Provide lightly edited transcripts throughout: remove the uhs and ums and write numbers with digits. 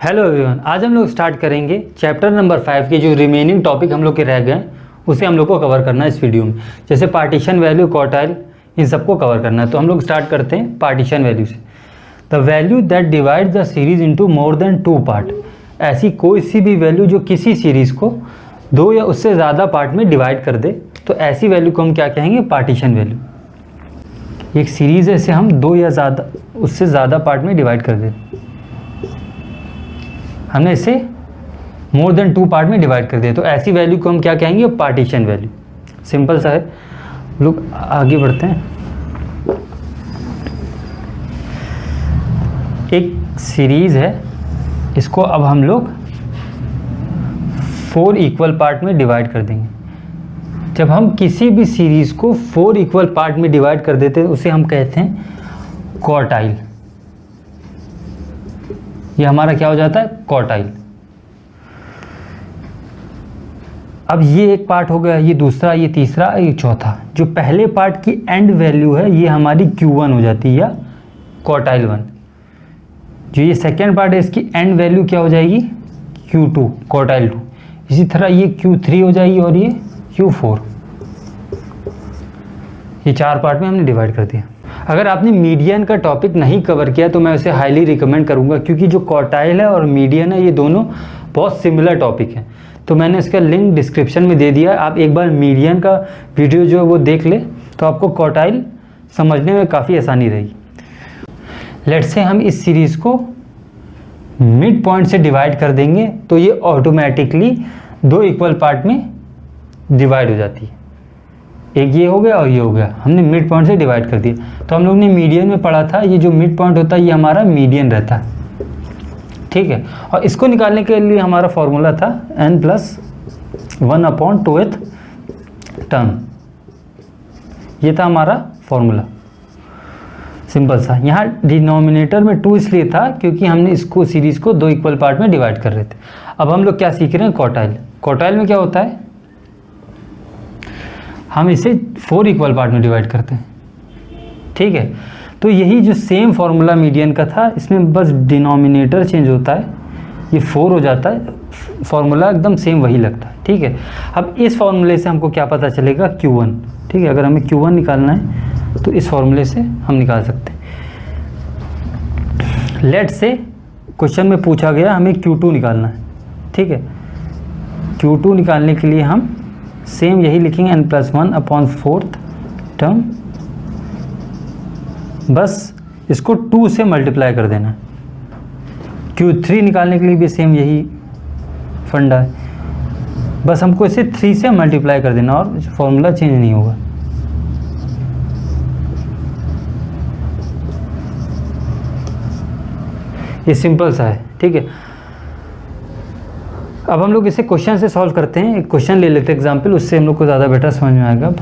Hello everyone, आज हम लोग स्टार्ट करेंगे चैप्टर नंबर 5 के जो रिमेनिंग टॉपिक हम लोग के रह गए उसे हम लोग को कवर करना है इस वीडियो में। जैसे पार्टीशन वैल्यू, क्वार्टाइल, इन सबको कवर करना है। तो हम लोग स्टार्ट करते हैं पार्टीशन वैल्यू से। The value that divide the series into more than 2 part. ऐसी कोई सी भी वैल्यू जो किसी सीरीज़ को 2 या उससे ज़्यादा पार्ट में डिवाइड कर दे, तो ऐसी वैल्यू को हम क्या कहेंगे? Partition value. एक सीरीज़ है, इसे हम 2 या ज़्यादा उससे ज़्यादा पार्ट में डिवाइड कर दें, हमने इसे मोर देन 2 पार्ट में डिवाइड कर दिया, तो ऐसी वैल्यू को हम क्या कहेंगे? Partition value. सिंपल सा है। लोग आगे बढ़ते हैं। एक सीरीज़ है, इसको अब हम लोग 4 इक्वल पार्ट में डिवाइड कर देंगे। जब हम किसी भी सीरीज़ को 4 इक्वल पार्ट में डिवाइड कर देते हैं उसे हम कहते हैं क्वार्टाइल। ये हमारा क्या हो जाता है? क्वार्टाइल। अब ये एक पार्ट हो गया, ये दूसरा, ये तीसरा, ये चौथा। जो पहले पार्ट की एंड वैल्यू है ये हमारी Q1 हो जाती है, या क्वार्टाइल 1। जो ये सेकेंड पार्ट है इसकी एंड वैल्यू क्या हो जाएगी? Q2, quartile 2। इसी तरह ये Q3 हो जाएगी और ये Q4। ये 4 पार्ट में हमने डिवाइड कर दिया। अगर आपने मीडियन का टॉपिक नहीं कवर किया तो मैं उसे हाईली रिकमेंड करूंगा, क्योंकि जो क्वार्टाइल है और मीडियन है ये दोनों बहुत सिमिलर टॉपिक हैं। तो मैंने इसका लिंक डिस्क्रिप्शन में दे दिया है। आप एक बार मीडियन का वीडियो जो है वो देख ले, तो आपको क्वार्टाइल समझने में काफ़ी आसानी रहेगी। लेट्स से हम इस सीरीज़ को मिड पॉइंट से डिवाइड कर देंगे, तो ये ऑटोमेटिकली 2 इक्वल पार्ट में डिवाइड हो जाती है। एक ये हो गया और ये हो गया, हमने मिड पॉइंट से डिवाइड कर दिया। तो हम लोग ने मीडियन में पढ़ा था, ये जो मिड पॉइंट होता है ये हमारा मीडियन रहता है, ठीक है। और इसको निकालने के लिए हमारा फॉर्मूला था n+1/2th टर्म। ये था हमारा फॉर्मूला, सिंपल सा। यहाँ डिनोमिनेटर में 2 इसलिए था क्योंकि हमने इसको सीरीज़ को 2 इक्वल पार्ट में डिवाइड कर रहे थे। अब हम लोग क्या सीख रहे हैं? क्वार्टाइल। क्वार्टाइल में क्या होता है? हम इसे 4 इक्वल पार्ट में डिवाइड करते हैं, ठीक है। तो यही जो सेम फॉर्मूला मीडियन का था, इसमें बस डिनोमिनेटर चेंज होता है, ये 4 हो जाता है, फॉर्मूला एकदम सेम वही लगता है, ठीक है। अब इस फॉर्मूले से हमको क्या पता चलेगा? Q1, ठीक है। अगर हमें Q1 निकालना है तो इस फॉर्मूले से हम निकाल सकते हैं। लेट से क्वेश्चन में पूछा गया हमें Q2 निकालना है, ठीक है। Q2 निकालने के लिए हम सेम यही लिखेंगे, n+1/4th टर्म। बस इसको 2 से मल्टीप्लाई कर देना। Q3 निकालने के लिए भी सेम यही फंडा है, बस हमको इसे 3 से मल्टीप्लाई कर देना और फॉर्मूला चेंज नहीं होगा। ये सिंपल सा है, ठीक है। अब हम लोग इसे क्वेश्चन से सॉल्व करते हैं। एक क्वेश्चन ले लेते हैं एग्जाम्पल, उससे हम लोग को ज़्यादा बेटर समझ में आएगा। अब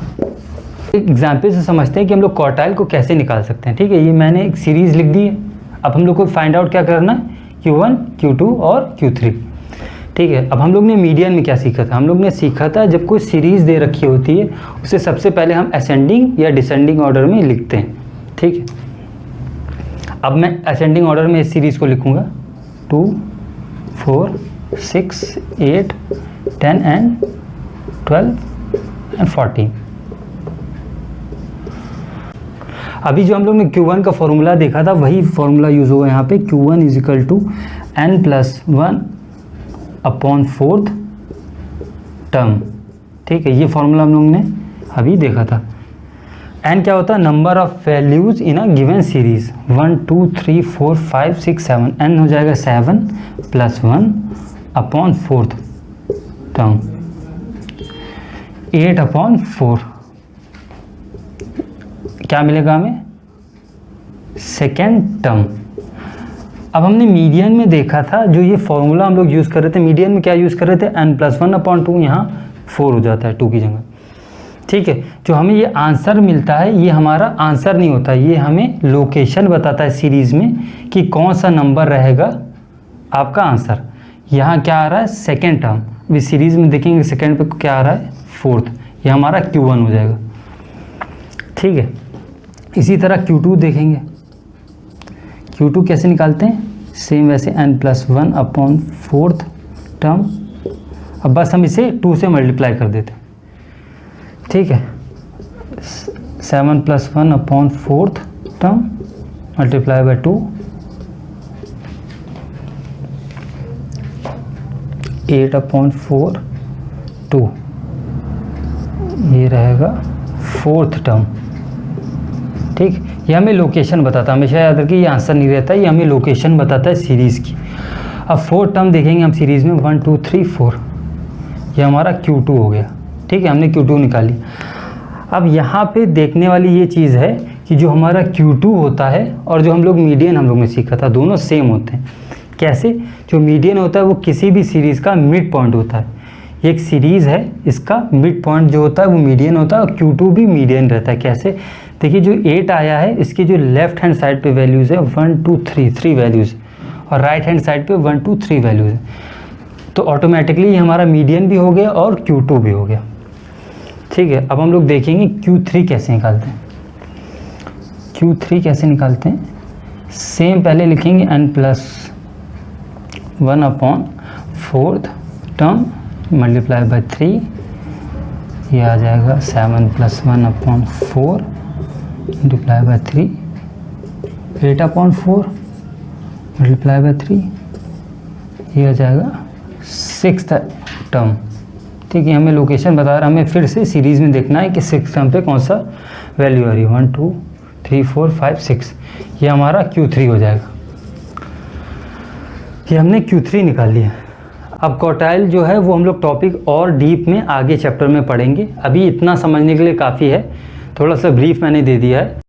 एक एग्जाम्पल से समझते हैं कि हम लोग क्वार्टाइल को कैसे निकाल सकते हैं, ठीक है। ये मैंने एक सीरीज़ लिख दी है। अब हम लोग को फाइंड आउट क्या करना है? Q1, Q2 और Q3, ठीक है। अब हम लोग ने मीडियन में क्या सीखा था? हम लोग ने सीखा था जब कोई सीरीज़ दे रखी होती है उसे सबसे पहले हम असेंडिंग या डिसेंडिंग ऑर्डर में लिखते हैं, ठीक है। अब मैं असेंडिंग ऑर्डर में इस सीरीज़ को लिखूँगा 2, 4, 6, 8, 10 एंड 12 एंड 14। अभी जो हम लोग ने Q1 का फॉर्मूला देखा था वही फॉर्मूला यूज़ होगा यहाँ पे। Q1 = n+1/4th टर्म, ठीक है। ये फॉर्मूला हम लोग ने अभी देखा था। n क्या होता है? Number of values in a given series. 1, 2, 3, 4, 5, 6, 7। n हो जाएगा 7 + 1/4th टर्म, 8/4। क्या मिलेगा हमें? Second term. अब हमने मीडियन में देखा था, जो ये फॉर्मूला हम लोग यूज़ कर रहे थे, मीडियन में क्या यूज़ कर रहे थे? n+1/2, यहाँ 4 हो जाता है 2 की जगह, ठीक है। जो हमें ये आंसर मिलता है ये हमारा आंसर नहीं होता, ये हमें लोकेशन बताता है सीरीज़ में कि कौन सा नंबर रहेगा आपका आंसर। यहाँ क्या आ रहा है? Second term. इस सीरीज़ में देखेंगे सेकेंड पे क्या आ रहा है? 4th। ये हमारा Q1 हो जाएगा, ठीक है। इसी तरह Q2 देखेंगे। Q2 कैसे निकालते हैं? सेम वैसे n+1/4 टर्म। अब बस हम इसे 2 से मल्टीप्लाई कर देते, ठीक है। 7+1/4 टर्म मल्टीप्लाई बाय 2, 8/4 2, ये रहेगा 4th टर्म, ठीक। ये हमें लोकेशन बताता है, हमेशा याद रखिए ये आंसर नहीं रहता, ये हमें लोकेशन बताता है सीरीज़ की। अब 4 टर्म देखेंगे हम सीरीज़ में, 1 2 3 4, ये हमारा Q2 हो गया, ठीक है, हमने Q2 निकाली। अब यहाँ पे देखने वाली ये चीज़ है कि जो हमारा Q2 होता है और जो हम लोग मीडियन हम लोग ने सीखा था, दोनों सेम होते हैं। कैसे? जो मीडियन होता है वो किसी भी सीरीज़ का मिड पॉइंट होता है। एक सीरीज़ है, इसका मिड पॉइंट जो होता है वो मीडियन होता है और Q2 भी मीडियन रहता है। कैसे? देखिए जो 8 आया है इसकी जो लेफ्ट हैंड साइड पे वैल्यूज़ है 1 2 3 वैल्यूज़, और राइट हैंड साइड पे 1 2 3 वैल्यूज़ है, तो ऑटोमेटिकली ये हमारा मीडियन भी हो गया और Q2 भी हो गया, ठीक है। अब हम लोग देखेंगे Q3 कैसे निकालते हैं। Q3 कैसे निकालते हैं? सेम पहले लिखेंगे n+1/4 टर्म मल्टीप्लाई बाय 3, ये आ जाएगा 7+1/4 मल्टीप्लाई बाय 3, 8/4 मल्टीप्लाई बाय 3, ये आ जाएगा 6th टर्म, ठीक है। हमें लोकेशन बता रहा है, हमें फिर से सीरीज़ में देखना है कि 6th टर्म पे कौन सा वैल्यू आ रही है। 1 2 3 4 5 6, ये हमारा Q3 हो जाएगा। ये हमने Q3 निकाल लिया। अब क्वार्टाइल जो है वो हम लोग टॉपिक और डीप में आगे चैप्टर में पढ़ेंगे, अभी इतना समझने के लिए काफ़ी है, थोड़ा सा ब्रीफ मैंने दे दिया है।